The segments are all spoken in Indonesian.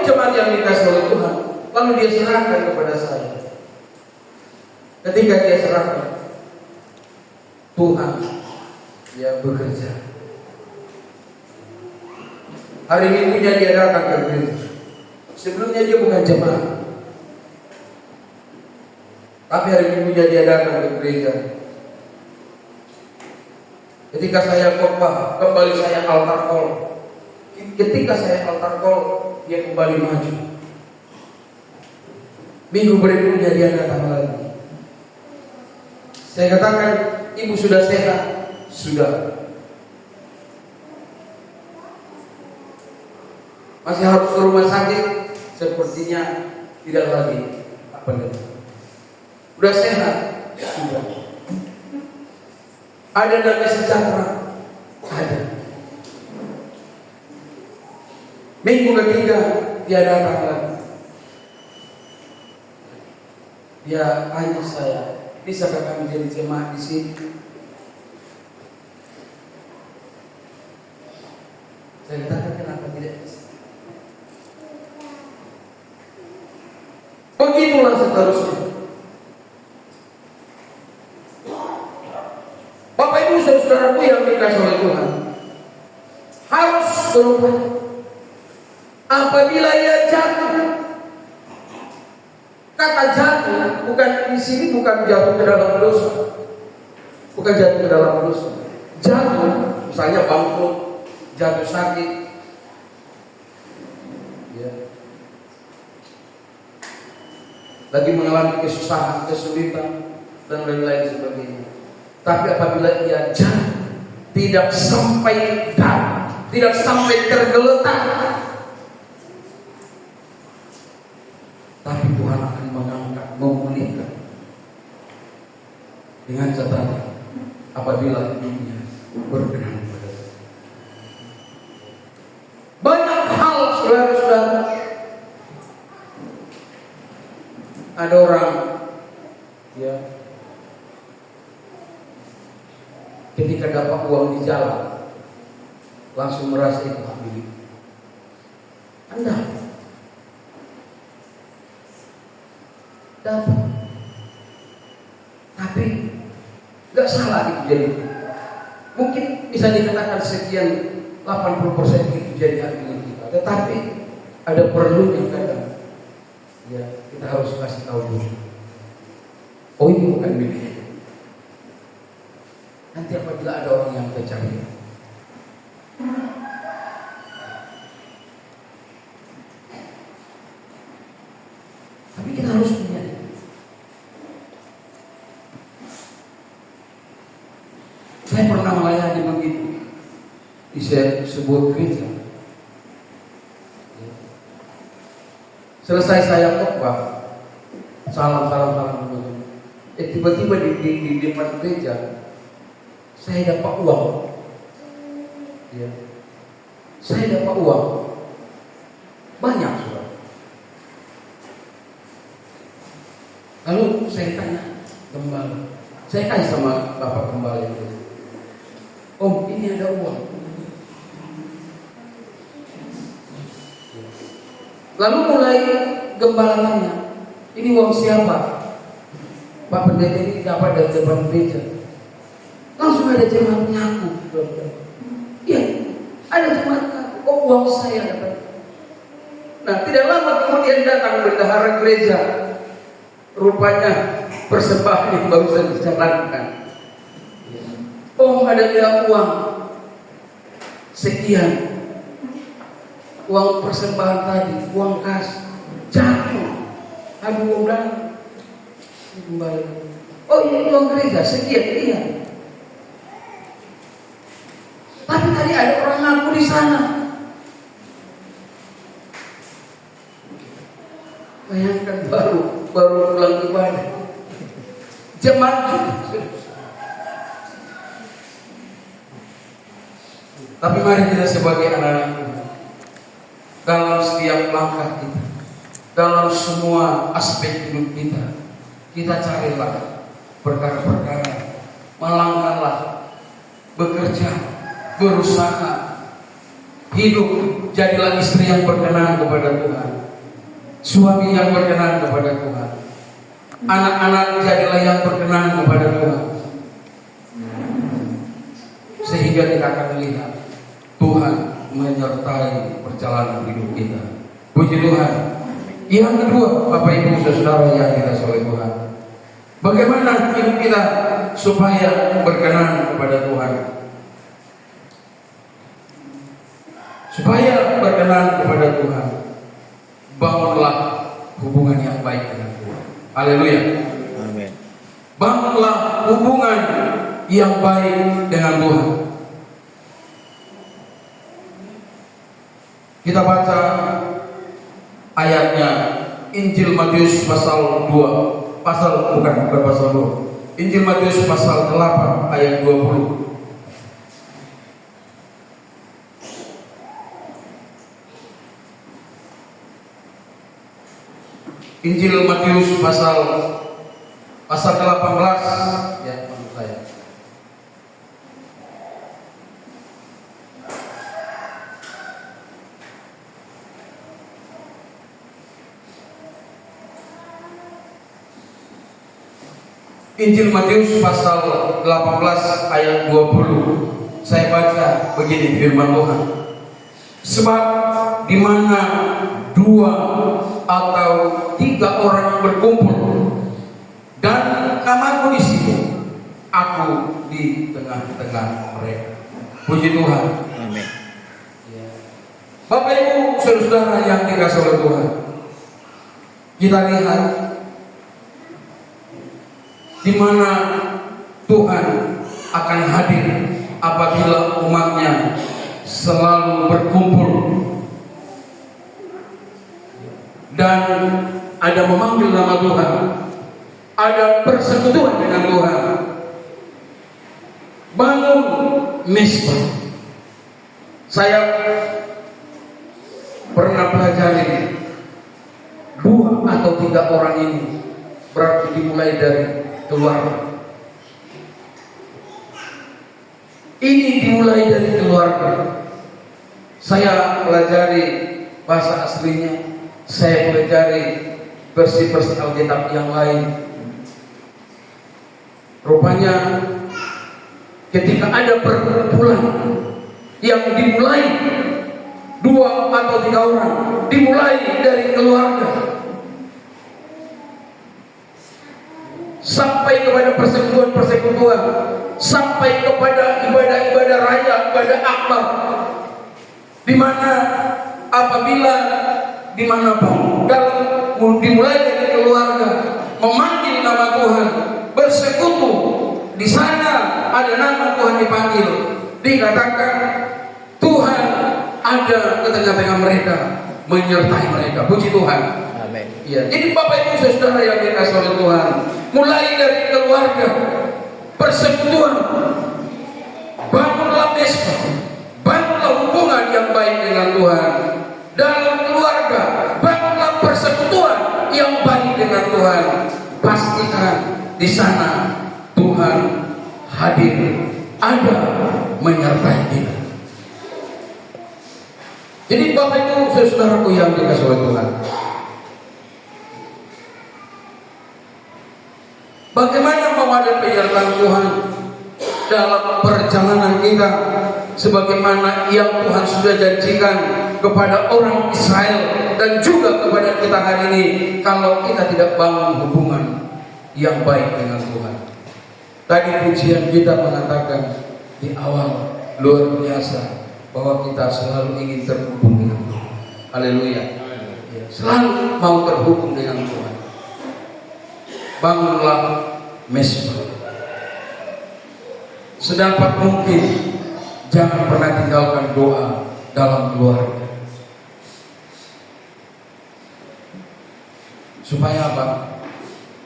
jemaat yang dikasih oleh Tuhan, lalu dia serahkan kepada saya. Ketika dia serahkan, Tuhan dia bekerja. Hari Minggunya dia datang ke gereja. Sebelumnya dia bukan jemaat, tapi hari Minggunya dia datang ke gereja. Ketika saya khotbah, kembali saya altar call. Ketika saya altar call, dia kembali maju. Minggu berikutnya dia datang lagi. Saya katakan, ibu sudah sehat? Sudah. Masih harus ke rumah sakit? Sepertinya tidak lagi. Apa lagi? Sudah sehat? Sudah. Ada damai sejahtera? Ada. Minggu ketiga dia datang lagi. Dia tanya saya, bisakah kami jadi jemaat di sini? Saya katakan, kenapa tidak bisa? Begitulah seterusnya. Bapak Ibu saudaraku yang dikasihi oleh Tuhan, harus berubah. Apabila ia jatuh, kata jatuh bukan di sini, bukan jatuh ke dalam dosa, bukan jatuh ke dalam dosa. Jatuh, misalnya bangkrut, jatuh sakit, ya, lagi mengalami kesusahan, kesulitan, dan lain-lain sebagainya. Tapi apabila ia jatuh, tidak sampai down, tidak sampai tergeletak, tapi Tuhan akan mengangkat, memulihkan. Dengan catatan, apabila hidupnya berkenan kepada Tuhan. Banyak hal, saudara-saudara. Ada orang, ya, ketika dapat uang di jalan, langsung merasa itu hak milik Anda. Dapat, tapi nggak salah itu jadi. Mungkin bisa dikatakan sekian 80% itu jadi hak milik kita, tetapi ada perlunya kadang, ya, kita harus kasih tahu dulu. Oh, ini bukan milik kita. Nanti apabila ada orang yang percaya, tapi kita harus punya. Saya pernah melayani begitu di sebuah gereja. Selesai saya khotbah, salam begitu. Tiba-tiba di depan gereja saya dapat uang. Ya. Saya dapat uang banyak, sudah. Lalu saya tanya gembala, saya kasih sama bapak gembala itu, "Om, ini ada uang." Lalu mulai gembala tanya, "Ini uang siapa?" Pak pendeta ini dapat dari depan gereja. Langsung ada jemaat mengaku, "Iya, ada jemaat mengaku, oh uang saya dapat." Nah, tidak lama kemudian datang bendahara gereja. Rupanya persembahan yang barusan dijalankan. Oh, ada dia uang sekian, uang persembahan tadi, uang kas, jatuh. Aduh, udah kembali. Oh, ini uang gereja sekian, iya. Tapi tadi ada orang ngaku di sana. Bayangkan baru pulang ibadah, jemaat juga. Tapi mari kita sebagai anak-anak Tuhan, dalam setiap langkah kita, dalam semua aspek hidup kita, kita carilah perkara-perkara, melangkahlah, bekerja, berusaha, hidup, jadilah istri yang berkenan kepada Tuhan. suami yang berkenan kepada Tuhan, anak-anak jadilah yang berkenan kepada Tuhan, sehingga kita akan melihat Tuhan menyertai perjalanan hidup kita. Puji Tuhan. Yang kedua, Bapak Ibu Saudara yang dikasihi oleh Tuhan, bagaimana hidup kita supaya berkenan kepada Tuhan? Supaya berkenan kepada Tuhan, bangunlah hubungan yang baik dengan Tuhan. Haleluya. Amin. Bangunlah hubungan yang baik dengan Tuhan. Kita baca ayatnya, Injil Matius pasal 2, bukan pasal 2. Injil Matius pasal 8 ayat 20. Injil Matius pasal 18 ya, maksud saya. Injil Matius pasal 18 ayat 20. Saya baca begini firman Tuhan. Sebab di mana dua atau tiga orang berkumpul dan namaku di sini, aku di tengah-tengah mereka. Puji Tuhan. Amin. Bapak Ibu Saudara yang dikasihi oleh Tuhan, kita lihat di mana Tuhan akan hadir apabila umatnya selalu berkumpul dan ada memanggil nama Tuhan, ada persekutuan dengan Tuhan. Bangun Mezbah. Saya pernah pelajari 2 atau 3 orang ini berarti dimulai dari keluarga. Ini dimulai dari keluarga. Saya pelajari bahasa aslinya, saya pelajari versi-versi Alkitab yang lain. Rupanya ketika ada perkumpulan yang dimulai 2 atau 3 orang, dimulai dari keluarga sampai kepada persekutuan, sampai kepada ibadah-ibadah raya, ibadah akbar, di mana apabila dimanapun dalam dimulai dari keluarga memanggil nama Tuhan, bersekutu, di sana ada nama Tuhan dipanggil, dikatakan Tuhan ada ke tengah-tengah mereka, menyertai mereka. Puji Tuhan. Amin. Ya, jadi Bapak Ibu Saudara yang dikasihi oleh Tuhan, mulai dari keluarga, persekutuan, bangunlah Mezbah, bangunlah hubungan yang baik dengan Tuhan. Dalam keluarga, bangunlah persekutuan yang baik dengan Tuhan. Pastikan di sana Tuhan hadir, ada menyertai kita. Jadi Bapak Ibu Saudaraku yang dikasihi oleh Tuhan, bagaimana mau ada penyertaan Tuhan dalam perjalanan kita, sebagaimana yang Tuhan sudah janjikan kepada orang Israel dan juga kepada kita hari ini, kalau kita tidak bangun hubungan yang baik dengan Tuhan. Tadi pujian kita mengatakan di awal luar biasa bahwa kita selalu ingin terhubung dengan Tuhan. Haleluya. Selalu mau terhubung dengan Tuhan. Bangunlah Mezbah. Sedapat mungkin jangan pernah tinggalkan doa dalam keluarga. Supaya apa?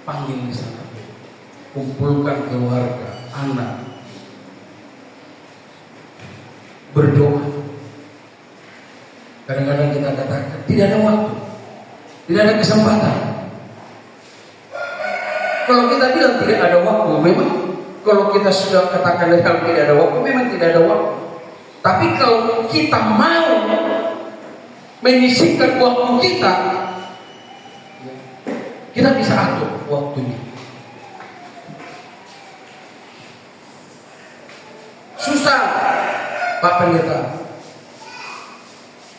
Panggil di sana. Kumpulkan keluarga, anak, berdoa. Kadang-kadang kita katakan tidak ada waktu, tidak ada kesempatan. Kalau kita bilang tidak ada waktu, memang kalau kita sudah katakan tidak ada waktu, memang tidak ada waktu. Tapi kalau kita mau menyisihkan waktu kita Pak Pendeta,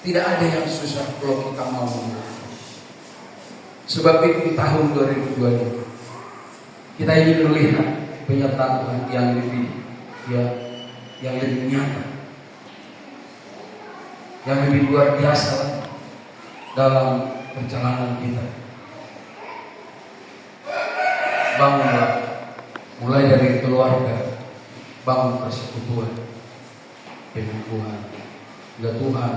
tidak ada yang susah kalau kita mau. Sebab itu di tahun 2022 kita ingin melihat penyertaan Tuhan yang lebih nyata, yang lebih luar biasa dalam perjalanan kita. Bangunlah, mulai dari keluarga, bangun persekutuan dengan Tuhan. Ya Tuhan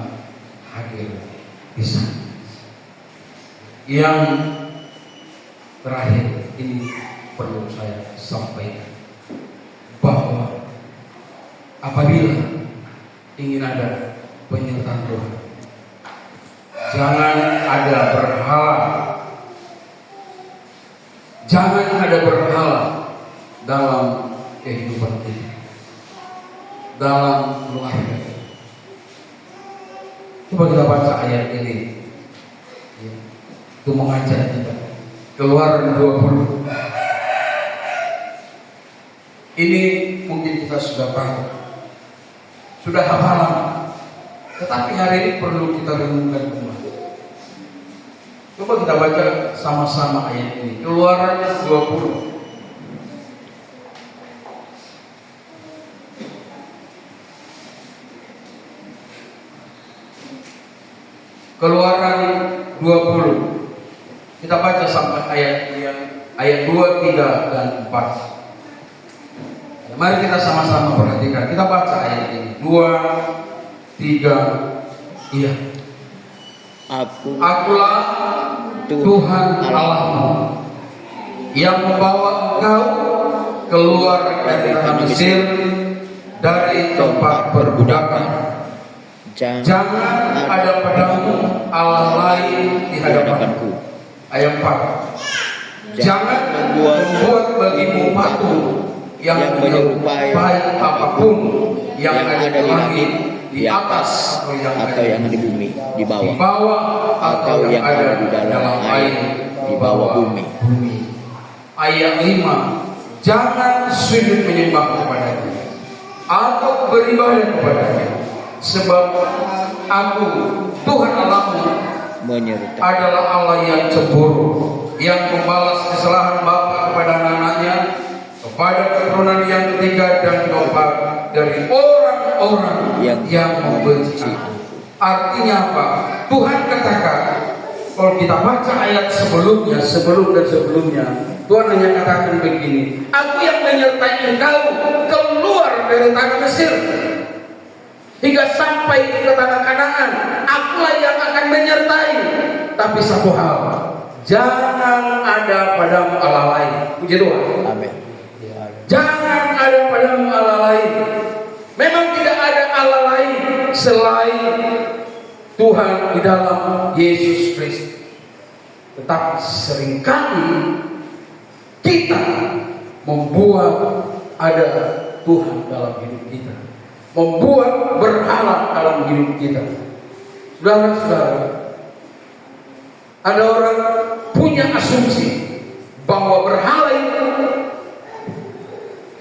hadir di sana. Yang terakhir ini perlu saya sampaikan bahwa apabila ingin ada penyertaan Tuhan, jangan ada berhala, jangan ada berhala dalam kehidupan kita, dalam keluarga. Coba kita baca ayat ini, itu mengajar kita. Keluaran 20. Ini mungkin kita sudah tahu, sudah hafalan, tetapi hari ini perlu kita renungkan kembali. Coba kita baca sama-sama ayat ini. Keluaran 20. Keluaran 20. Kita baca sampai ayat 2, 3 dan 4. Mari kita sama-sama perhatikan. Kita baca ayat ini. 2, 3. Iya. Akulah Tuhan Allahmu yang membawa engkau keluar dari tanah Mesir, dari tempat perbudakan. Jangan ada padamu Allah lain di hadapanku. Ayat 4. Jangan membuat bagimu patung yang menyerupai apapun yang ada di langit, di atas atau yang ada di bumi, di bawah atau yang ada di dalam air, di bawah bumi. Ayat 5. Jangan sujud menyembah kepadanya atau beribadah kepadanya, sebab aku Tuhan Allahmu adalah Allah yang cemburu, yang membalas kesalahan bapa kepada anak-anaknya, kepada keturunan yang ketiga dan keempat dari orang-orang yang membenci aku. Artinya apa? Tuhan katakan, kalau kita baca ayat sebelum dan sebelumnya, Tuhan hanya katakan begini, aku yang menyertai engkau keluar dari tanah Mesir hingga sampai ke tanah Kanaan. Akulah yang akan menyertai. Tapi satu hal, jangan ada padamu Allah lain. Puji Tuhan. Amin. Jangan ada padamu Allah lain. Memang tidak ada Allah lain selain Tuhan di dalam Yesus Kristus. Tetapi seringkali kita membuat ada Tuhan dalam hidup kita, membuat berhala dalam hidup kita. Saudara-saudara, ada orang punya asumsi bahwa berhala itu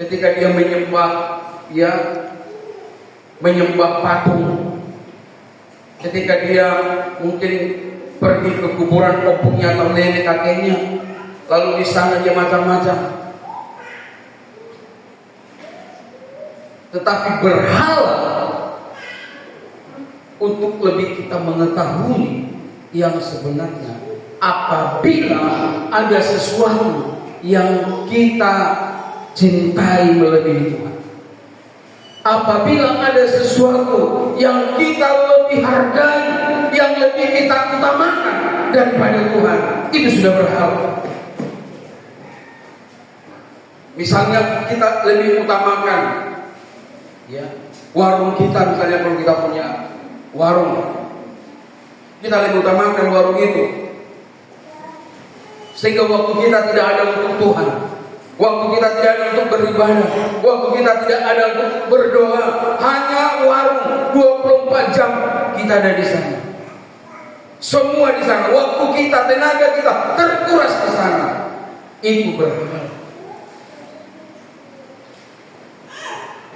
ketika dia menyembah patung, ketika dia mungkin pergi ke kuburan opungnya atau nenek kakeknya, lalu di sana dia macam-macam. Tetapi berhala, untuk lebih kita mengetahui yang sebenarnya, apabila ada sesuatu yang kita cintai melebihi Tuhan, apabila ada sesuatu yang kita lebih hargai, yang lebih kita utamakan daripada Tuhan, itu sudah berhala. Misalnya kita lebih utamakan warung kita, misalnya kalau kita punya warung, kita lebih utamakan warung itu, sehingga waktu kita tidak ada untuk Tuhan, waktu kita tidak ada untuk beribadah, waktu kita tidak ada untuk berdoa. Hanya warung 24 jam kita ada di sana, semua di sana, waktu kita, tenaga kita terkuras di sana. Itu berhala.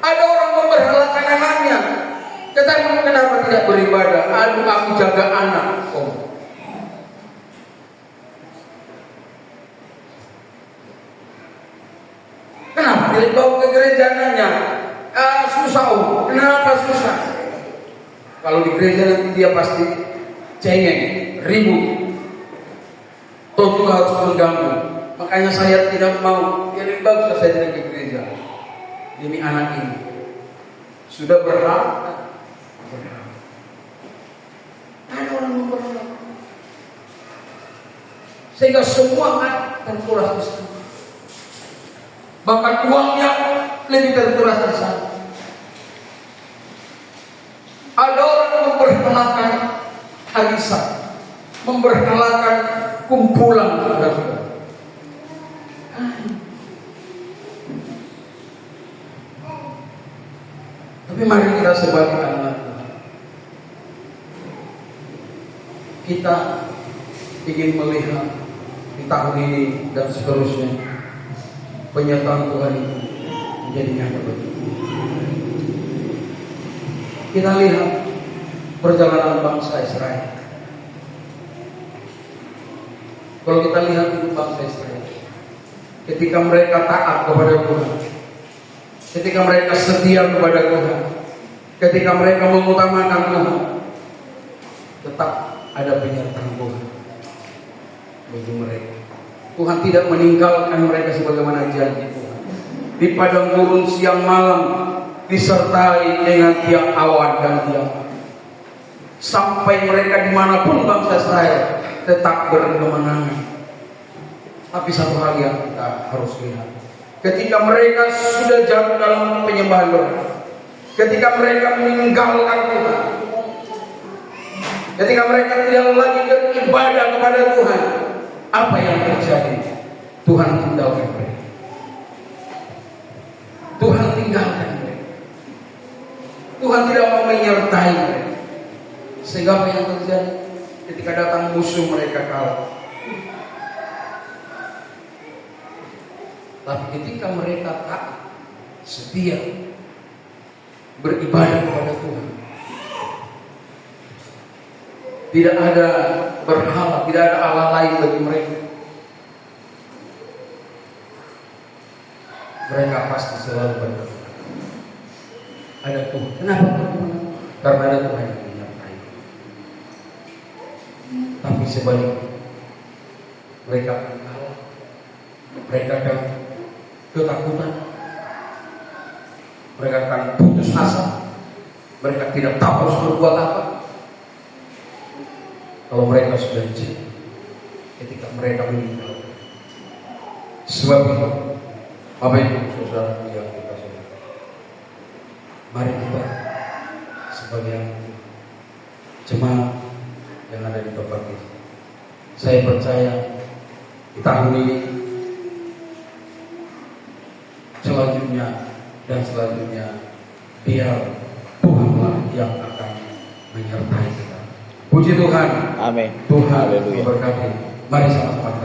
Ada orang memberhalakan anaknya. gereja nanya, susah om, kenapa susah? Kalau di gereja nanti dia pasti cengeng, ribut, toh juga harus mengganggu. Makanya saya tidak mau, ya lebih bagus saya tidak ke gereja demi anak ini. Sudah berhak, ada orang memberhak, sehingga semua terkuras di sana. Bahkan uangnya lebih terkuras di sana. Ada orang memperkenalkan harisan, memperkenalkan kumpulan saudara-saudara. Tapi mari kita sebagai anak Tuhan, kita ingin melihat di tahun ini dan seterusnya penyertaan Tuhan itu menjadi nyata bagi kita. Kita lihat perjalanan bangsa Israel. Kalau kita lihat hidup bangsa Israel, ketika mereka taat kepada Tuhan, ketika mereka setia kepada Tuhan, ketika mereka mengutamakan Tuhan, tetap ada penyertaan Tuhan bagi mereka. Tuhan tidak meninggalkan mereka sebagaimana janji Tuhan. Di padang gurun siang malam disertai dengan tiang awan dan tiang api. Sampai mereka dimanapun bangsa Israel tetap berkemenangan. Tapi satu hal yang kita harus lihat, ketika mereka sudah jatuh dalam penyembahan berhala, ketika mereka meninggalkan Tuhan, ketika mereka tidak lagi beribadah kepada Tuhan, apa yang terjadi? Tuhan tinggalkan mereka. Tuhan tinggalkan mereka. Tuhan tidak mau menyertai mereka. Sehingga apa yang terjadi? Ketika datang musuh mereka kalah. Tapi ketika mereka taat, setia, beribadah kepada Tuhan, tidak ada berhala, tidak ada Allah lain bagi mereka, mereka pasti selalu berdoa. Ada Tuhan. Kenapa Tuhan? Karena ada Tuhan yang menyertai. Tapi sebaliknya, mereka akan kalah, mereka akan ketakutan, mereka akan putus asa, mereka tidak tahu harus berbuat apa. Kalau mereka sudah jatuh, ketika mereka meninggal. Sebab itu, Bapak Ibu Saudara yang kita saudara, mari kita sebagai jemaat yang ada di tempat ini, saya percaya di tahun ini, selanjutnya dan selanjutnya, biar Tuhanlah yang akan menyertai kita. Puji Tuhan. Amin. Tuhan Haleluya. memberkati. Mari sama-sama.